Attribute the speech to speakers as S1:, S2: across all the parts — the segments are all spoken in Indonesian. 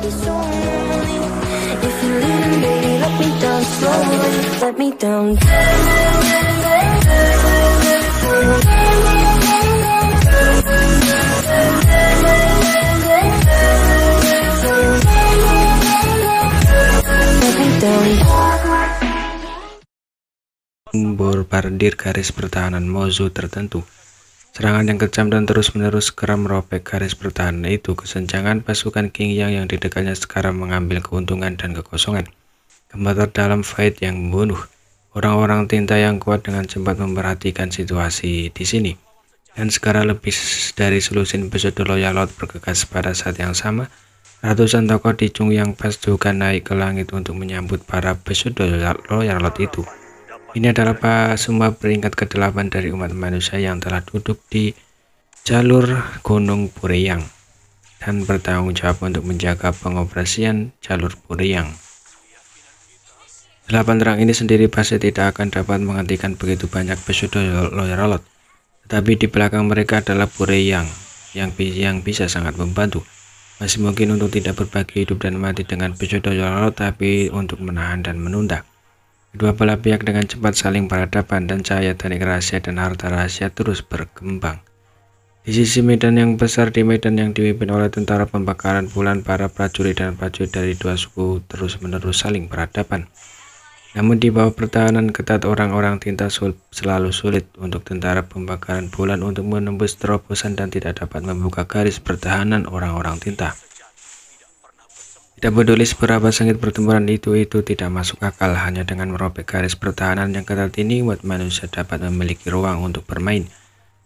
S1: It's only if you're leaving, baby, let me down slowly. Let me down.
S2: Bombardir garis pertahanan musuh tertentu. Serangan yang kejam dan terus-menerus kerap merobek garis pertahanan itu. Kesenjangan pasukan King yang di dekatnya sekarang mengambil keuntungan dan kekosongan. Gembar dalam fight yang membunuh. Orang-orang tinta yang kuat dengan cepat memperhatikan situasi di sini. Dan sekarang lebih dari selusin pesudah Loyal Lord bergegas pada saat yang sama. Ratusan tokoh di Chungyang Pass juga naik ke langit untuk menyambut para pesudah Loyal Lord itu. Ini adalah semua peringkat ke-8 dari umat manusia yang telah duduk di jalur Gunung Bureyang dan bertanggung jawab untuk menjaga pengoperasian jalur Bureyang. 8 terang ini sendiri pasti tidak akan dapat menghentikan begitu banyak pesudah Loyal Lord, tetapi di belakang mereka adalah Bureyang yang bisa sangat membantu. Masih mungkin untuk tidak berbagi hidup dan mati dengan pesudah Loyal Lord, tapi untuk menahan dan menunda. Kedua belah pihak dengan cepat saling berhadapan dan cahaya teknik rahasia dan harta rahasia terus berkembang. Di sisi medan yang besar, di medan yang dipimpin oleh tentara pembakaran bulan, para prajurit dan prajurit dari dua suku terus-menerus saling berhadapan. Namun di bawah pertahanan ketat orang-orang tinta selalu sulit untuk tentara pembakaran bulan untuk menembus terobosan dan tidak dapat membuka garis pertahanan orang-orang tinta. Tidak peduli seberapa sengit pertempuran itu tidak masuk akal. Hanya dengan merobek garis pertahanan yang ketat ini, umat manusia dapat memiliki ruang untuk bermain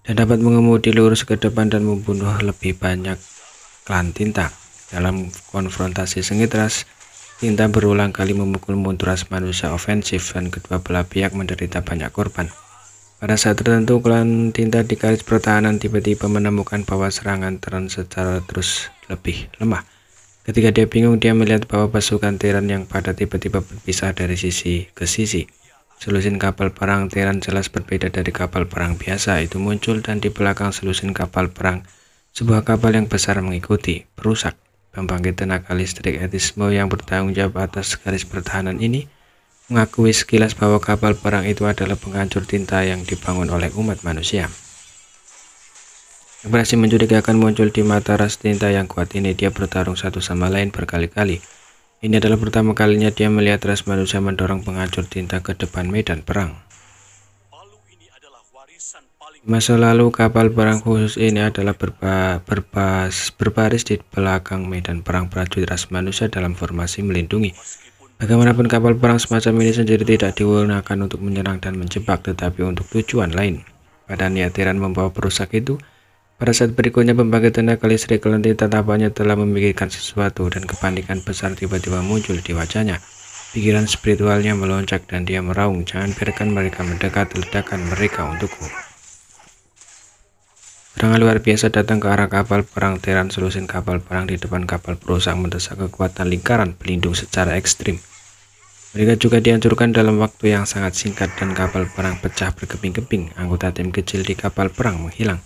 S2: dan dapat mengemudi lurus ke depan dan membunuh lebih banyak klan tinta. Dalam konfrontasi sengit, ras tinta berulang kali memukul mundur ras manusia ofensif dan kedua belah pihak menderita banyak korban. Pada saat tertentu, klan tinta di garis pertahanan tiba-tiba menemukan bahwa serangan secara terus lebih lemah. Ketika dia bingung, dia melihat bahwa pasukan Terran yang padat tiba-tiba berpisah dari sisi ke sisi. Selusin kapal perang Terran jelas berbeda dari kapal perang biasa itu muncul, dan di belakang selusin kapal perang, sebuah kapal yang besar mengikuti, perusak. Pembangkit tenaga listrik Etismo yang bertanggung jawab atas garis pertahanan ini mengakui sekilas bahwa kapal perang itu adalah penghancur tinta yang dibangun oleh umat manusia. Ekspresi mencurigakan muncul di mata ras tinta yang kuat ini. Dia bertarung satu sama lain berkali-kali. Ini adalah pertama kalinya dia melihat ras manusia mendorong penghancur tinta ke depan medan perang. Masa lalu kapal perang khusus ini adalah berbaris di belakang medan perang prajurit ras manusia dalam formasi melindungi. Bagaimanapun kapal perang semacam ini sendiri tidak digunakan untuk menyerang dan menjebak, tetapi untuk tujuan lain. Pada niat Terran membawa perusak itu, pada saat berikutnya pembangkit tenaga listrik klan tinta tampaknya telah memikirkan sesuatu dan kepanikan besar tiba-tiba muncul di wajahnya. Pikiran spiritualnya melonjak dan dia meraung, "Jangan biarkan mereka mendekat, ledakan mereka untukku." Serangan luar biasa datang ke arah kapal perang Terran. Selusin kapal perang di depan kapal perusak mendesak kekuatan lingkaran pelindung secara ekstrim. Mereka juga dihancurkan dalam waktu yang sangat singkat dan kapal perang pecah berkeping-keping. Anggota tim kecil di kapal perang menghilang.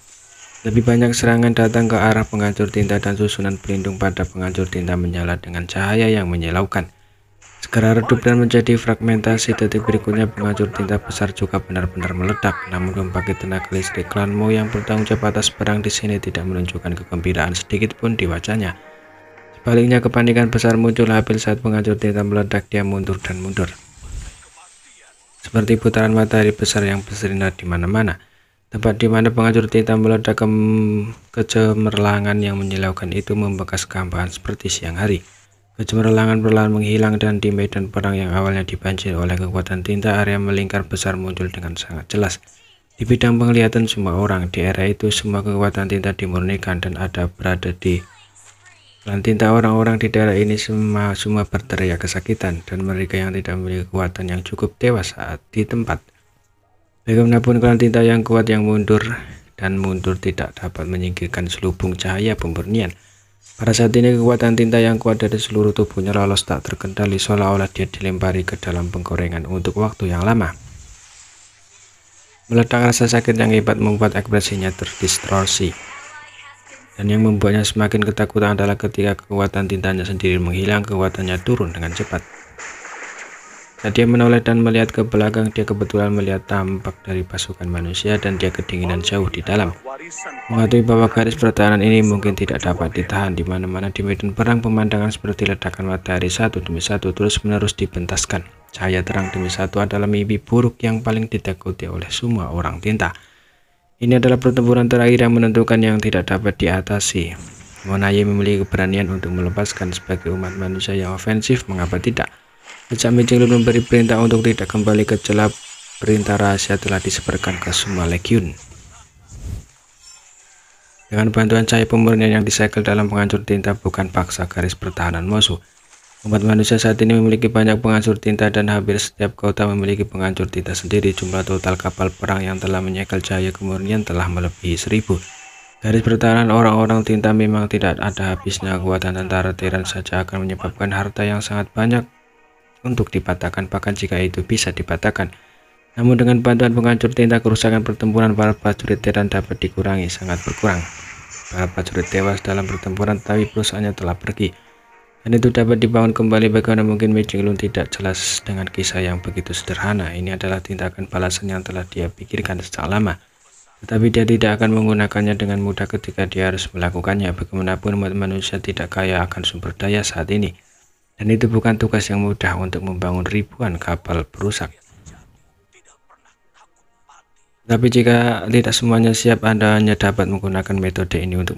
S2: Lebih banyak serangan datang ke arah penghancur tinta dan susunan pelindung pada penghancur tinta menyala dengan cahaya yang menyilaukan. Segera redup dan menjadi fragmentasi. Detik berikutnya penghancur tinta besar juga benar-benar meledak. Namun pembangkit tenaga listrik klan Mo yang bertanggung jawab atas perang di sini tidak menunjukkan kegembiraan sedikit pun di wajahnya. Sebaliknya kepanikan besar muncul hampir saat penghancur tinta meledak. Dia mundur dan mundur, seperti putaran matahari besar yang bersinar di mana-mana. Tempat di mana penghancur tinta meledak, kecemerlangan yang menyilaukan itu membekas kehampaan seperti siang hari. Kecemerlangan perlahan menghilang dan di medan perang yang awalnya dibanjiri oleh kekuatan tinta, area melingkar besar muncul dengan sangat jelas. Di bidang penglihatan semua orang, di era itu semua kekuatan tinta dimurnikan dan ada berada di klan tinta. Orang-orang di daerah ini semua berteriak kesakitan dan mereka yang tidak memiliki kekuatan yang cukup tewas saat di tempat. Bagaimanapun klan tinta yang kuat yang mundur tidak dapat menyingkirkan selubung cahaya pemurnian. Pada saat ini kekuatan tinta yang kuat dari seluruh tubuhnya lolos tak terkendali, seolah-olah dia dilempari ke dalam penggorengan untuk waktu yang lama. Meledak rasa sakit yang hebat membuat ekspresinya terdistorsi. Dan yang membuatnya semakin ketakutan adalah ketika kekuatan tintanya sendiri menghilang, kekuatannya turun dengan cepat. Saat dia menoleh dan melihat ke belakang, dia kebetulan melihat tampak dari pasukan manusia dan dia kedinginan jauh di dalam. Mengetahui bahwa garis pertahanan ini mungkin tidak dapat ditahan di mana-mana di medan perang, pemandangan seperti ledakan matahari satu demi satu terus-menerus dipentaskan. Cahaya terang demi satu adalah mimpi buruk yang paling ditakuti oleh semua orang tinta. Ini adalah pertempuran terakhir yang menentukan yang tidak dapat diatasi. Monaye memiliki keberanian untuk melepaskan sebagai umat manusia yang ofensif, mengapa tidak? Sejak Michelin memberi perintah untuk tidak kembali ke celah, perintah rahasia telah disebarkan ke semua legiun. Dengan bantuan cahaya pemurnian yang disegel dalam penghancur tinta bukan paksa garis pertahanan musuh. Umat manusia saat ini memiliki banyak penghancur tinta dan hampir setiap kota memiliki penghancur tinta sendiri. Jumlah total kapal perang yang telah menyegel cahaya kemurnian telah melebihi 1000. Garis pertahanan orang-orang tinta memang tidak ada habisnya. Kekuatan tentara Terran saja akan menyebabkan harta yang sangat banyak untuk dipatahkan, bahkan jika itu bisa dipatahkan. Namun dengan bantuan penghancur tinta, kerusakan pertempuran para prajurit Terran dapat dikurangi sangat berkurang. Para prajurit tewas dalam pertempuran, tapi perusahaannya telah pergi. Dan itu dapat dibangun kembali. Bagaimana mungkin Michelin tidak jelas dengan kisah yang begitu sederhana? Ini adalah tindakan balasan yang telah dia pikirkan sejak lama. Tetapi dia tidak akan menggunakannya dengan mudah ketika dia harus melakukannya. Bagaimanapun umat manusia tidak kaya akan sumber daya saat ini. Dan itu bukan tugas yang mudah untuk membangun ribuan kapal perusak. Tapi jika tidak semuanya siap, Anda hanya dapat menggunakan metode ini untuk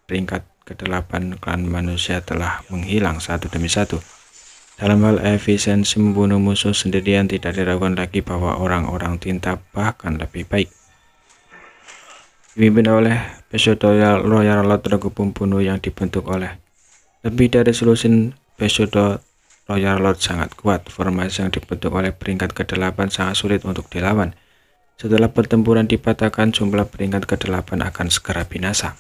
S2: peringkat ke-8 klan manusia telah menghilang satu demi satu. Dalam hal efisiensi membunuh musuh sendirian tidak diragukan lagi bahwa orang-orang tinta bahkan lebih baik. Dipimpin oleh Pseudo Royal Lord, regu pembunuh yang dibentuk oleh lebih dari selusin Pseudo Royal Lord sangat kuat. Formasi yang dibentuk oleh peringkat ke-8 sangat sulit untuk dilawan. Setelah pertempuran dipatahkan, jumlah peringkat ke-8 akan segera binasa.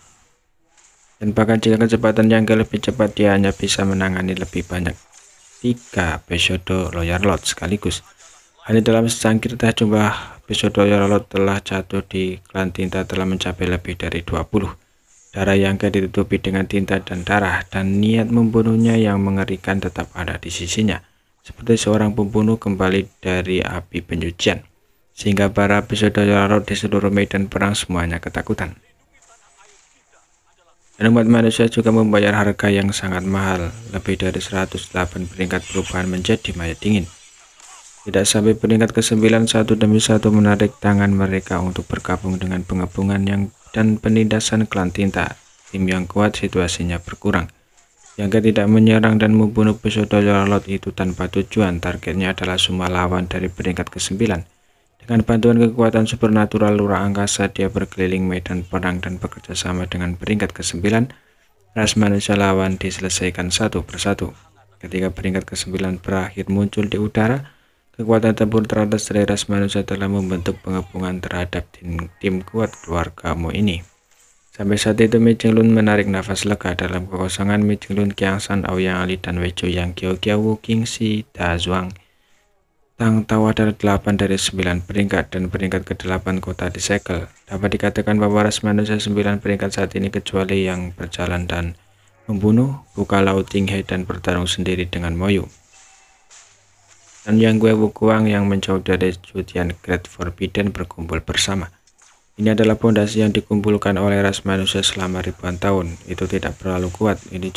S2: Dan bahkan jika kecepatan yang lebih cepat, dia hanya bisa menangani lebih banyak 3 Pseudo Royal Lord sekaligus. Hanya dalam secangkir teh, jumlah Pseudo Royal Lord telah jatuh di klan tinta telah mencapai lebih dari 20. Darah yang ditutupi dengan tinta dan darah, dan niat membunuhnya yang mengerikan tetap ada di sisinya, seperti seorang pembunuh kembali dari api pencucian, sehingga para Pseudo Royal Lord di seluruh medan perang semuanya ketakutan. Dan umat manusia juga membayar harga yang sangat mahal, lebih dari 108 peringkat perubahan menjadi mayat dingin. Tidak sampai peringkat ke-9, satu demi satu menarik tangan mereka untuk bergabung dengan pengepungan dan penindasan klan tinta. Tim yang kuat situasinya berkurang. Yang tidak menyerang dan membunuh Pseudo Royal Lord itu tanpa tujuan. Targetnya adalah semua lawan dari peringkat ke-9. Dengan bantuan kekuatan supernatural lurah angkasa, dia berkeliling medan perang dan bekerja sama dengan peringkat ke-9. Ras manusia lawan diselesaikan satu persatu. Ketika peringkat ke-9 berakhir muncul di udara, kekuatan tempur teratas dari ras manusia telah membentuk pengepungan terhadap tim kuat keluargamu ini. Sampai saat itu Michelin menarik nafas lega. Dalam kekosongan, Michelin, Kiangsan, Aoyang Ali, dan Wei Zhou yang Qiao Wu, Qing Si, Da Zhuang, Tang Tao adalah 8 dari 9 peringkat, dan peringkat ke-8 kota disegel. Dapat dikatakan bahwa ras manusia 9 peringkat saat ini, kecuali yang berjalan dan membunuh, buka laut Tinghe dan bertarung sendiri dengan Moyu. Dan yang Gue Wukuang yang menjauh dari Zhudian Great Forbidden berkumpul bersama. Ini adalah pondasi yang dikumpulkan oleh ras manusia selama ribuan tahun. Itu tidak terlalu kuat. Ini